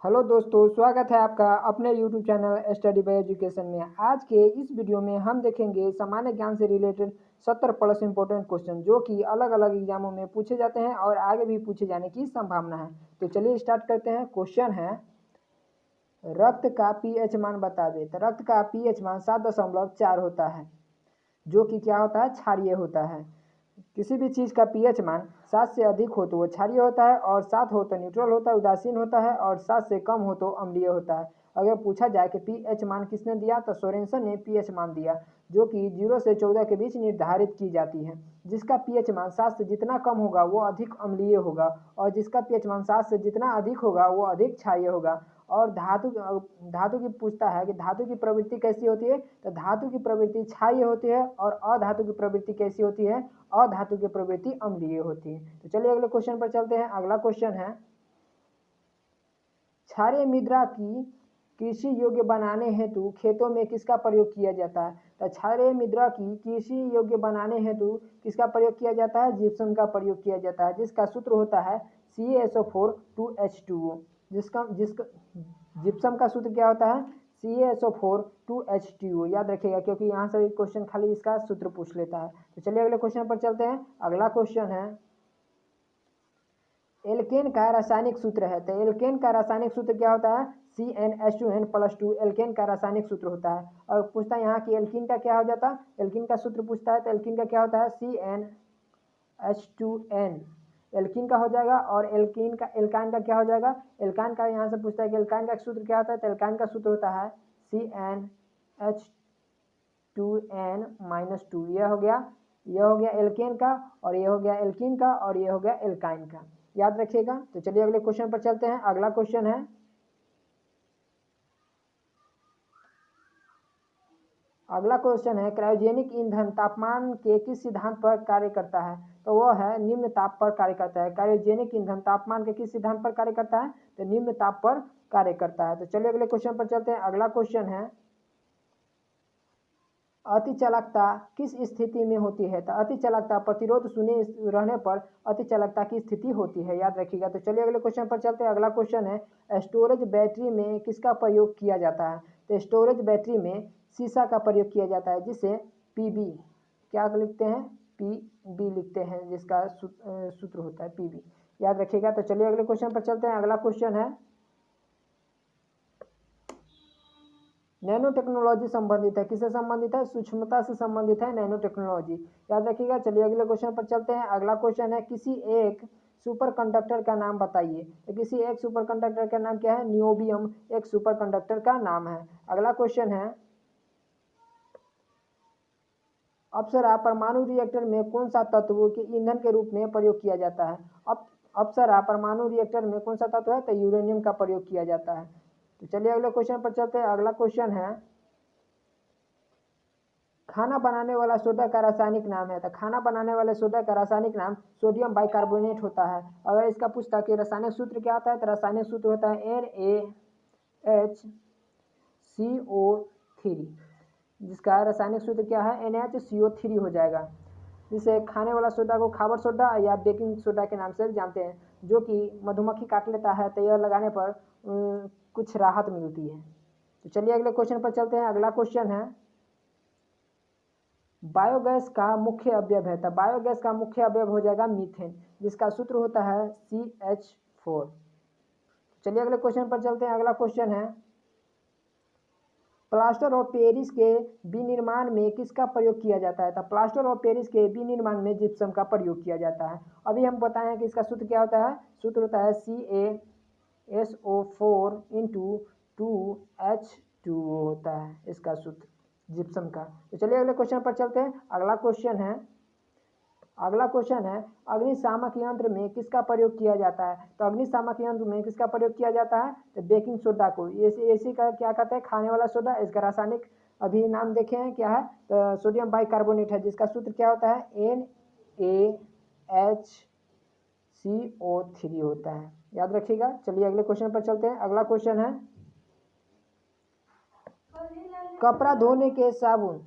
Hello दोस्तों, स्वागत है आपका अपने YouTube channel study bye education में। आज के इस वीडियो में हम देखेंगे सामान्य ज्ञान से रिलेटेड 70 प्लस इंपॉर्टेंट क्वेश्चन जो कि अलग अलग एग्जामों में पूछे जाते हैं और आगे भी पूछे जाने की संभावना है। तो चलिए स्टार्ट करते हैं। क्वेश्चन है, रक्त का पीएच मान बता दे। तो रक्त का पीएच मान 7.4 होता है, जो कि क्या होता है, क्षारीय होता है। किसी भी चीज़ का पीएच मान 7 से अधिक हो तो वो क्षारीय होता है, और 7 हो तो न्यूट्रल होता है, उदासीन होता है, और 7 से कम हो तो अम्लीय होता है। अगर पूछा जाए कि पीएच मान किसने दिया, तो सोरेनसन ने पीएच मान दिया, जो कि 0 से 14 के बीच निर्धारित की जाती है। जिसका पीएच मान 7 से जितना कम होगा वो अधिक अम्लीय होगा, और जिसका पीएच मान 7 से जितना अधिक होगा वो अधिक क्षारीय होगा। और धातु की पूछता है कि धातु की प्रवृत्ति कैसी होती है, तो धातु की प्रवृत्ति क्षारीय होती है, और अधातु की प्रवृत्ति कैसी होती है, अधातु की प्रवृत्ति अम्लीय होती है। तो चलिए अगले क्वेश्चन पर चलते हैं। अगला क्वेश्चन है, क्षारीय मृदा की कृषि योग्य बनाने हेतु खेतों में किसका प्रयोग किया जाता है। तो क्षारीय मृदा की कृषि योग्य बनाने हेतु किसका प्रयोग किया जाता है, जिप्सम का प्रयोग किया जाता है, जिसका सूत्र होता है CaSO4 2H2O। जिसका जिसका जिप्सम का सूत्र क्या होता है, CaSO4 2H2O। याद रखिएगा, क्योंकि यहाँ से क्वेश्चन खाली इसका सूत्र पूछ लेता है। तो चलिए अगले क्वेश्चन पर चलते हैं। अगला क्वेश्चन है, एल्केन का रासायनिक सूत्र है। तो एल्केन का रासायनिक सूत्र क्या होता है, CnH2n+2 एल्केन का रासायनिक सूत्र होता है। और पूछता है यहाँ की एल्कीन का क्या हो जाता है, एल्कीन का सूत्र पूछता है, तो एल्कीन का क्या होता है, CnH2n एल्कीन का हो जाएगा। और एल्कीन का एल्काइन का क्या हो जाएगा, एल्काइन का यहाँ से पूछता है कि एल्काइन का सूत्र क्या होता है, तो एल्काइन का सूत्र होता है CnH2n-2। यह हो गया एल्केन का, और ये हो गया एल्कीन का, और ये हो गया एल्काइन का। याद रखिएगा। तो चलिए अगले क्वेश्चन पर चलते हैं। अगला क्वेश्चन है, क्रायोजेनिक ईंधन तापमान के किस सिद्धांत पर कार्य करता है। तो वह है निम्न ताप पर कार्य करता है। क्रायोजेनिक ईंधन तापमान के किस सिद्धांत पर कार्य करता है, तो निम्न ताप पर कार्य करता है। तो चलिए अगले क्वेश्चन पर चलते हैं। अगला क्वेश्चन है, अति चालकता किस स्थिति में होती है। तो अति चालकता प्रतिरोध शून्य रहने पर अति चालकता की स्थिति होती है। याद रखिएगा। तो चलिए अगले क्वेश्चन पर चलते हैं। अगला क्वेश्चन है, स्टोरेज बैटरी में किसका प्रयोग किया जाता है। तो स्टोरेज बैटरी में सीसा का प्रयोग किया जाता है, जिसे पीबी क्या लिखते हैं, पीबी लिखते हैं, जिसका सूत्र होता है पीबी। याद रखिएगा। तो चलिए अगले क्वेश्चन पर चलते हैं। अगला क्वेश्चन है, नैनो टेक्नोलॉजी संबंधित है, किससे संबंधित है, सूक्ष्मता से संबंधित है नैनो टेक्नोलॉजी। याद रखिएगा। चलिए अगले क्वेश्चन पर चलते हैं। अगला क्वेश्चन है, किसी एक सुपर कंडक्टर का नाम बताइए। तो किसी एक सुपर कंडक्टर का नाम क्या है, नियोबियम एक सुपर कंडक्टर का नाम है। अगला क्वेश्चन है, अप्सरा परमाणु रिएक्टर में कौन सा तत्व के ईंधन के रूप में प्रयोग किया जाता है। अप्सरा परमाणु रिएक्टर में कौन सा तत्व है, तो यूरेनियम का प्रयोग किया जाता है। तो चलिए अगले क्वेश्चन पर चलते हैं। अगला क्वेश्चन है, खाना बनाने वाला सोडा का रासायनिक नाम है। तो खाना बनाने वाले सोडा का रासायनिक नाम सोडियम बाइकार्बोनेट होता है। अगर इसका पूछता कि रासायनिक सूत्र क्या होता है, तो रासायनिक सूत्र होता है NaHCO3, जिसका रासायनिक सूत्र क्या है, NaHCO3 हो जाएगा। जिसे खाने वाला सोडा को खाबर सोडा या बेकिंग सोडा के नाम से जानते हैं, जो कि मधुमक्खी काट लेता है, तो यह लगाने पर कुछ राहत मिलती है। तो चलिए अगले क्वेश्चन पर चलते हैं। अगला क्वेश्चन है, बायोगैस का मुख्य अवयव है। तो बायोगैस का मुख्य अवयव हो जाएगा मीथेन, जिसका सूत्र होता है CH4। चलिए अगले क्वेश्चन पर चलते हैं। अगला क्वेश्चन है, प्लास्टर ऑफ पेरिस के विनिर्माण में किसका प्रयोग किया जाता है। तो प्लास्टर ऑफ पेरिस के विनिर्माण में जिप्सम का प्रयोग किया जाता है। अभी हम बताएं कि इसका सूत्र क्या होता है, सूत्र होता है CaSO4 × 2H2O होता है इसका सूत्र जिप्सम का। तो चलिए अगले क्वेश्चन पर चलते हैं। अगला क्वेश्चन है, अग्निशामक यंत्र में किसका प्रयोग किया जाता है। तो अग्निशामक यंत्र में किसका प्रयोग किया जाता है, तो बेकिंग सोडा को। इसी का क्या कहते हैं, खाने वाला सोडा। इसका रासायनिक अभी नाम देखे हैं क्या है, तो सोडियम बाइकार्बोनेट है, जिसका सूत्र क्या होता है, NaHCO3 होता है। याद रखिएगा। चलिए अगले क्वेश्चन पर चलते हैं। अगला क्वेश्चन है, कपड़ा धोने के साबुन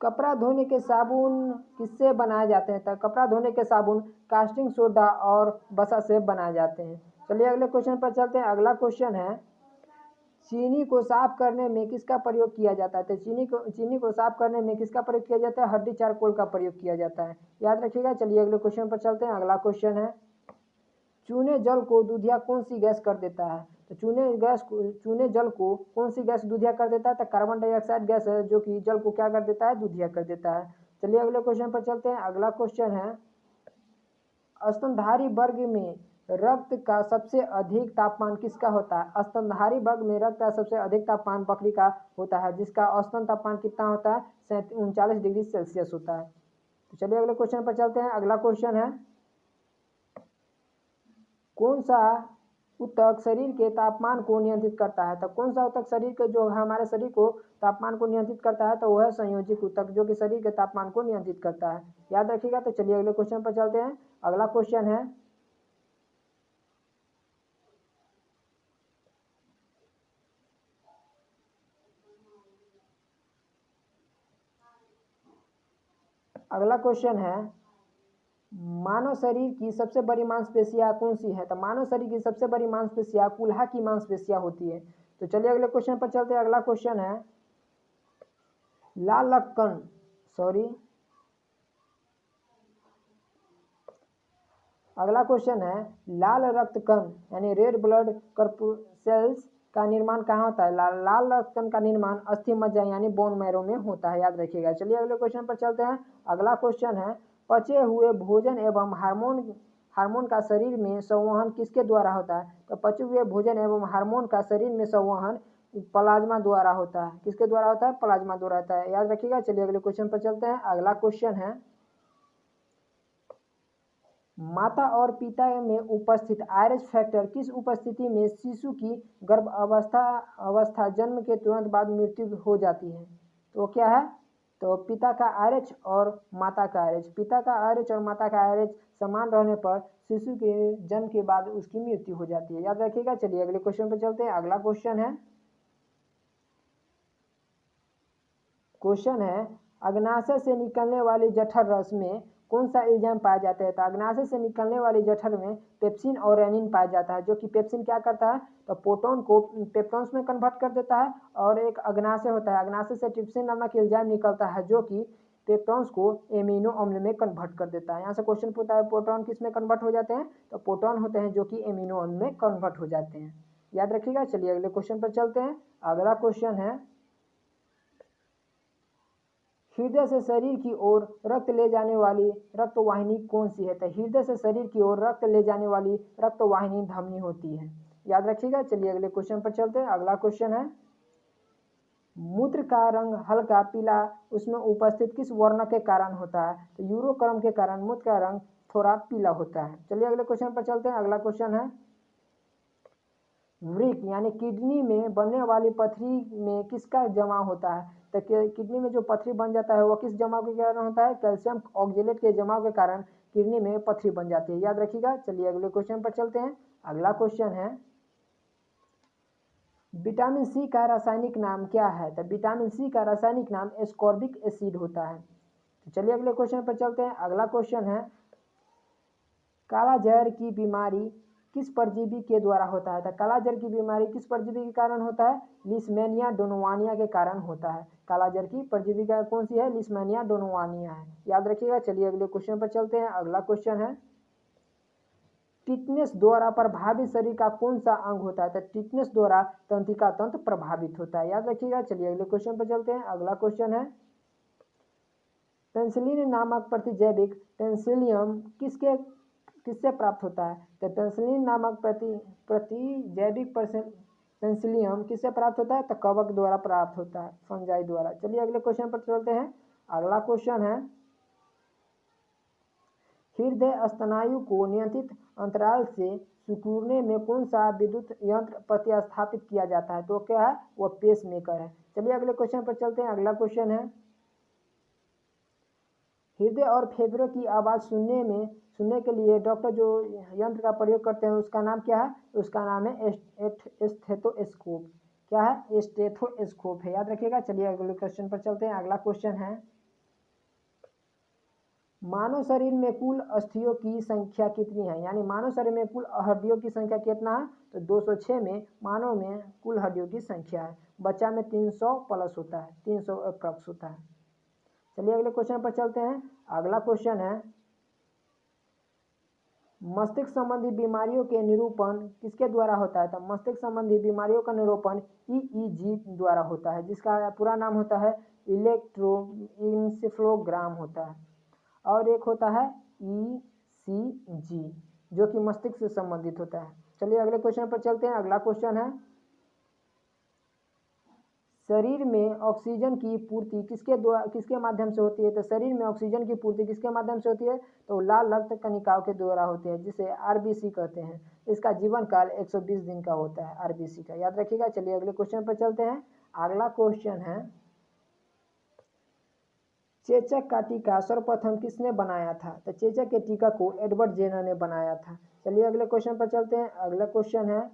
कपड़ा धोने के साबुन किससे बनाए जाते हैं? तो कपड़ा धोने के साबुन कास्टिंग सोडा और वसा से बनाए जाते हैं। चलिए अगले क्वेश्चन पर चलते हैं। अगला क्वेश्चन है, चीनी को साफ करने में किसका प्रयोग किया जाता है? तो चीनी को साफ करने में किसका प्रयोग किया जाता है? हड्डी चारकोल का प्रयोग किया जाता है, याद रखिएगा। चलिए अगले क्वेश्चन पर चलते हैं। अगला क्वेश्चन है, चूने जल को दूधिया कौन सी गैस कर देता है? तो चूने जल को कौन सी गैस दूधिया कर देता है? तो कार्बन डाइऑक्साइड गैस है जो कि जल को क्या कर देता है? दूधिया कर देता है। चलिए अगले क्वेश्चन पर चलते हैं। अगला क्वेश्चन है, स्तनधारी वर्ग में रक्त का सबसे अधिक तापमान किसका होता है? स्तनधारी वर्ग में रक्त का सबसे अधिक तापमान बकरी का होता है, जिसका औसतन तापमान कितना होता है? 39 डिग्री सेल्सियस होता है। तो चलिए अगले क्वेश्चन पर चलते हैं। अगला क्वेश्चन है, कौन सा ऊतक शरीर के तापमान को नियंत्रित करता है? तो कौन सा ऊतक शरीर के जो हमारे शरीर को तापमान को नियंत्रित करता है? तो वह है संयोजिक ऊतक, जो कि शरीर के तापमान को नियंत्रित करता है, याद रखिएगा। तो चलिए अगले क्वेश्चन पर चलते हैं। अगला क्वेश्चन है, मानव शरीर की सबसे बड़ी मांसपेशियां कौन सी है? तो मानव शरीर की सबसे बड़ी मांसपेशियां कुल्हा की मांसपेशियां होती है। तो चलिए अगले क्वेश्चन पर चलते हैं। अगला क्वेश्चन है, लाल रक्त कण अगला क्वेश्चन है, लाल रक्त कण यानी रेड ब्लड कॉर्पुसेल्स का निर्माण कहाँ होता है? लाल रक्त कण का निर्माण अस्थि मज्जा यानी बोन मैरो में होता है, याद रखिएगा। चलिए अगले क्वेश्चन पर चलते हैं। अगला क्वेश्चन है, पचे हुए भोजन एवं हार्मोन का शरीर में संवहन किसके द्वारा होता है? तो पचे हुए भोजन एवं हार्मोन का शरीर में संवहन प्लाज्मा द्वारा होता है। किसके द्वारा होता है? प्लाज्मा द्वारा होता है, याद रखिएगा। चलिए अगले क्वेश्चन पर चलते हैं। अगला क्वेश्चन है, माता और पिता में उपस्थित आयरस फैक्टर किस उपस्थिति में शिशु की गर्भ अवस्था जन्म के तुरंत बाद मृत्यु हो जाती है? तो क्या है? तो पिता का आरएच और माता का आरएच। पिता का आरएच और माता का आरएच समान रहने पर शिशु के जन्म के बाद उसकी मृत्यु हो जाती है, याद रखिएगा। चलिए अगले क्वेश्चन पर चलते हैं। अगला क्वेश्चन है, अग्नाशय से निकलने वाली जठर रस में कौन सा एंजाइम पाया जाता है? तो अग्नाशय से निकलने वाली जठर में पेप्सिन और रेनिन पाया जाता है, जो कि पेप्सिन क्या करता है? तो प्रोटॉन को पेप्टॉन्स में कन्वर्ट कर देता है। और एक अग्नाशय होता है, अग्नाशय से ट्रिप्सिन नामक एंजाइम निकलता है, जो कि पेप्टॉन्स को एमिनो अम्ल में कन्वर्ट कर देता है। यहाँ से क्वेश्चन पूछता है, प्रोटॉन किस में कन्वर्ट हो जाते हैं? तो प्रोटॉन होते हैं जो कि एमिनो अम्ल में कन्वर्ट हो जाते हैं, याद रखिएगा। चलिए अगले क्वेश्चन पर चलते हैं। अगला क्वेश्चन है, हृदय से शरीर की ओर रक्त ले जाने वाली रक्तवाहिनी कौन सी है? तो हृदय से शरीर की ओर रक्त ले जाने वाली रक्तवाहिनी धमनी होती है, याद रखिएगा। चलिए अगले क्वेश्चन पर चलते हैं। अगला क्वेश्चन है, मूत्र का रंग हल्का पीला उसमें उपस्थित किस वर्ण के कारण होता है? तो यूरोक्रम के कारण मूत्र का रंग थोड़ा पीला होता है। चलिए अगले क्वेश्चन पर चलते हैं। अगला क्वेश्चन है, वृक यानी किडनी में बनने वाली पथरी में किसका जमाव होता है? तो किडनी में जो पथरी बन जाता है वो किस जमाव के कारण होता है? कैल्शियम ऑक्जेलेट के जमाव के कारण किडनी में पथरी बन जाती है, याद रखिएगा। चलिए अगले क्वेश्चन पर चलते हैं। अगला क्वेश्चन है, विटामिन सी का रासायनिक नाम क्या है? तो विटामिन सी का रासायनिक नाम एस्कॉर्बिक एसिड होता है। तो चलिए अगले क्वेश्चन पर चलते हैं। अगला क्वेश्चन है, काला जहर की बीमारी किस परजीवी के द्वारा होता है? तो काला जहर की बीमारी किस परजीवी के कारण होता है? लिस्मेनिया डोनोवानिया के कारण होता है। काला जहर की परजीवी का कौन सी है? लिस्मेनिया डोनोवानिया है, याद रखिएगा। चलिए अगले क्वेश्चन पर चलते हैं। अगला क्वेश्चन है, टिटनेस द्वारा प्रभावित शरीर का कौन सा अंग होता है? तो टिटनेस द्वारा तंत्रिका तंत्र प्रभावित होता है, याद रखिएगा। चलिए अगले क्वेश्चन पर चलते हैं। अगला क्वेश्चन है, पेंसिलिन नामक प्रतिजैविक पेंसिलियम किससे प्राप्त होता है? तो पेंसिलिन नामक प्रतिजैविक पेंसिलियम किससे प्राप्त होता है? तो कवक द्वारा प्राप्त होता है, फंजाई द्वारा। चलिए अगले क्वेश्चन पर चलते हैं। अगला क्वेश्चन है, हृदय स्तनायु को नियंत्रित अंतराल से सिकुड़ने में कौन सा विद्युत यंत्र प्रतिस्थापित किया जाता है? तो क्या है? वो पेस मेकर है। चलिए अगले क्वेश्चन पर चलते हैं। अगला क्वेश्चन है, हृदय और फेफड़ों की आवाज़ सुनने के लिए डॉक्टर जो यंत्र का प्रयोग करते हैं उसका नाम क्या है? उसका नाम है स्टेथोस्कोप। क्या है? स्टेथोस्कोप है, याद रखिएगा। चलिए अगले क्वेश्चन पर चलते हैं। अगला क्वेश्चन है, मानव शरीर में कुल अस्थियों की संख्या कितनी है, यानी मानव शरीर में कुल हड्डियों की संख्या कितना है, तो 206 में मानव में कुल हड्डियों की संख्या है। बच्चा में 300 प्लस होता है, 300 अप्रॉक्स होता है। चलिए अगले क्वेश्चन पर चलते हैं। अगला क्वेश्चन है, मस्तिष्क संबंधी बीमारियों के निरूपण किसके द्वारा होता है, तो मस्तिष्क संबंधी बीमारियों का निरूपण ईईजी द्वारा होता है, जिसका पूरा नाम होता है इलेक्ट्रोइंसेफ्लोग्राम होता है। और एक होता है ईसीजी, जो कि मस्तिष्क से संबंधित होता है। चलिए अगले क्वेश्चन पर चलते हैं। अगला क्वेश्चन है, शरीर में ऑक्सीजन की पूर्ति किसके माध्यम से होती है, तो शरीर में ऑक्सीजन की पूर्ति किसके माध्यम से होती है, तो लाल रक्त कणिकाओं के द्वारा होती है, जिसे आरबीसी कहते हैं। इसका जीवन काल 120 दिन का होता है आरबीसी का, याद रखिएगा। चलिए अगले क्वेश्चन पर चलते हैं। अगला क्वेश्चन है, चेचक का टीका सर्वप्रथम किसने बनाया था, तो चेचक के टीका को एडवर्ड जेनर ने बनाया था। चलिए अगले क्वेश्चन पर चलते हैं। अगला क्वेश्चन है,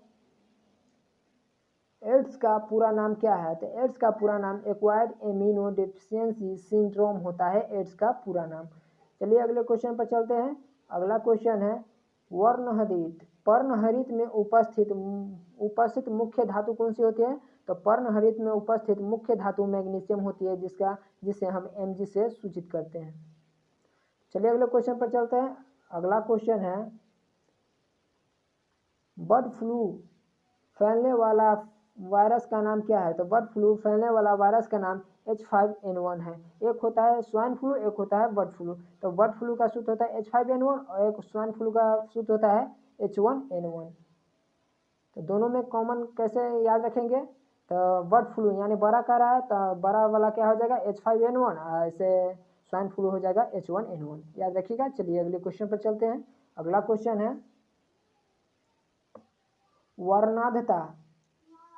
एड्स का पूरा नाम क्या है, तो एड्स का पूरा नाम एक्वायर्ड इम्यूनो डेफिशिएंसी सिंड्रोम होता है, एड्स का पूरा नाम। चलिए अगले क्वेश्चन पर चलते हैं। अगला क्वेश्चन है, वर्णहरित पर्णहरित में उपस्थित मुख्य धातु कौन सी होती है, तो पर्णहरित में उपस्थित मुख्य धातु मैग्नीशियम होती है, जिसे हम Mg से सूचित करते हैं। चलिए अगले क्वेश्चन पर चलते हैं। अगला क्वेश्चन है, बर्ड फ्लू फैलने वाला वायरस का नाम क्या है, तो बर्ड फ्लू फैलने वाला वायरस का नाम H5N1 है। एक होता है स्वाइन फ्लू, एक होता है बर्ड फ्लू। तो बर्ड फ्लू का सूत्र होता है H5N1 और एक स्वाइन फ्लू का सूत्र होता है H1N1। तो दोनों में कॉमन कैसे याद रखेंगे, तो बर्ड फ्लू यानी बड़ा का रहा है तो बड़ा वाला क्या हो जाएगा H5N1, ऐसे स्वाइन फ्लू हो जाएगा H1N1, याद रखिएगा। चलिए अगले क्वेश्चन पर चलते हैं। अगला क्वेश्चन है, वर्णांधता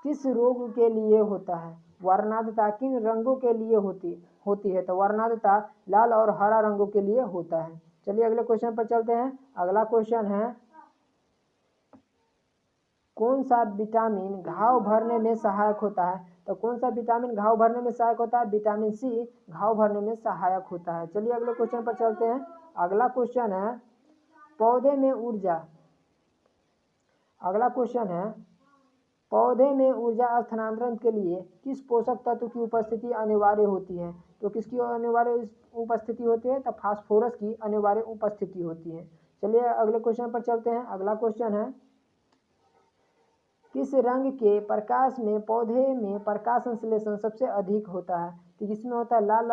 किस रोग के लिए होता है, वर्णांधता किन रंगों के लिए होती है, तो वर्णांधता लाल और हरा रंगों के लिए होता है। चलिए अगले क्वेश्चन पर चलते हैं। अगला क्वेश्चन है, कौन सा विटामिन घाव भरने में सहायक होता है, तो कौन सा विटामिन घाव भरने में सहायक होता है, विटामिन सी घाव भरने में सहायक होता है। चलिए अगले क्वेश्चन पर चलते हैं। अगला क्वेश्चन है, पौधे में ऊर्जा अगला क्वेश्चन है, पौधे में ऊर्जा स्थानांतरण के लिए किस पोषक तत्व की उपस्थिति अनिवार्य होती है, तो किसकी अनिवार्य उपस्थिति होती है, तो फास्फोरस की अनिवार्य उपस्थिति होती है। चलिए अगले क्वेश्चन पर चलते हैं। अगला क्वेश्चन है, किस रंग के प्रकाश में पौधे में प्रकाश संश्लेषण सबसे अधिक होता है, तो इसमें होता है लाल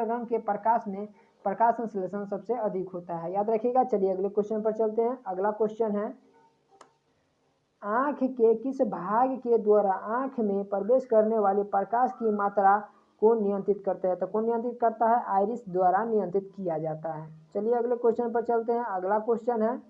रंग के प्रकाश में प्रकाश संश्लेषण सबसे अधिक होता है, याद रखिएगा। चलिए अगले क्वेश्चन पर चलते हैं। अगला क्वेश्चन है, आँख के किस भाग के द्वारा आँख में प्रवेश करने वाले प्रकाश की मात्रा को नियंत्रित करते हैं, तो कौन नियंत्रित करता है, आइरिस द्वारा नियंत्रित किया जाता है। चलिए अगले क्वेश्चन पर चलते हैं। अगला क्वेश्चन है,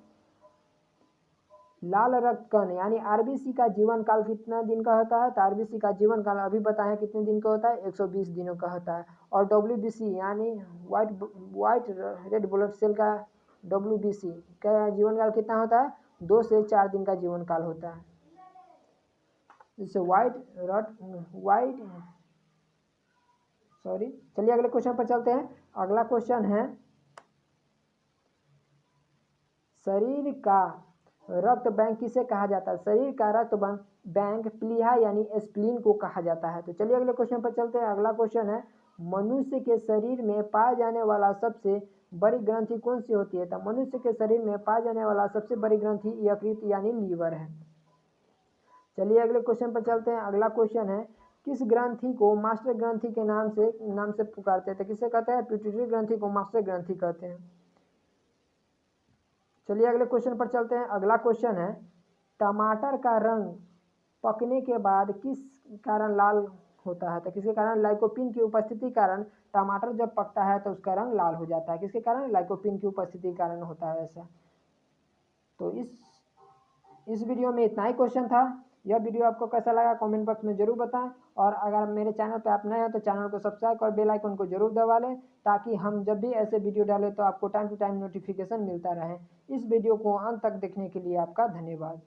लाल रक्त कण यानी आरबीसी का जीवन काल कितना दिन का होता है, तो आरबीसी का जीवन काल अभी बताएं कितने दिन का होता है, 120 दिनों का होता है। और डब्ल्यूबीसी यानी व्हाइट रेड ब्लड सेल का डब्ल्यूबीसी का जीवन काल कितना होता है, 2 से 4 दिन का जीवन काल होता है, जिससे चलिए अगले क्वेश्चन पर चलते हैं। अगला क्वेश्चन है, शरीर का रक्त बैंक किसे कहा जाता है, शरीर का रक्त बैंक प्लीहा यानी स्प्लीन को कहा जाता है। तो चलिए अगले क्वेश्चन पर चलते हैं। अगला क्वेश्चन है, मनुष्य के शरीर में पाया जाने वाला सबसे बड़ी ग्रंथि कौन सी होती है, तो मनुष्य के शरीर में पाया जाने वाला सबसे बड़ी ग्रंथि यकृत यानी लीवर है। चलिए अगले क्वेश्चन पर चलते हैं। अगला क्वेश्चन है, किस ग्रंथि को मास्टर ग्रंथि के नाम से पुकारते हैं, तो किसे कहते हैं, पिट्यूटरी ग्रंथि को मास्टर ग्रंथि कहते हैं। चलिए अगले क्वेश्चन पर चलते हैं। अगला क्वेश्चन है, टमाटर का रंग पकने के बाद किस कारण लाल होता है, तो किसके कारण, लाइकोपिन की उपस्थिति कारण टमाटर जब पकता है तो उसका रंग लाल हो जाता है, किसके कारण, लाइकोपिन की उपस्थिति के कारण होता है ऐसा। तो इस वीडियो में इतना ही क्वेश्चन था। यह वीडियो आपको कैसा लगा कमेंट बॉक्स में जरूर बताएं, और अगर मेरे चैनल पर आप नए हैं तो चैनल को सब्सक्राइब और बेल आइकन को जरूर दबा लें, ताकि हम जब भी ऐसे वीडियो डालें तो आपको टाइम टू टाइम नोटिफिकेशन मिलता रहे। इस वीडियो को अंत तक देखने के लिए आपका धन्यवाद।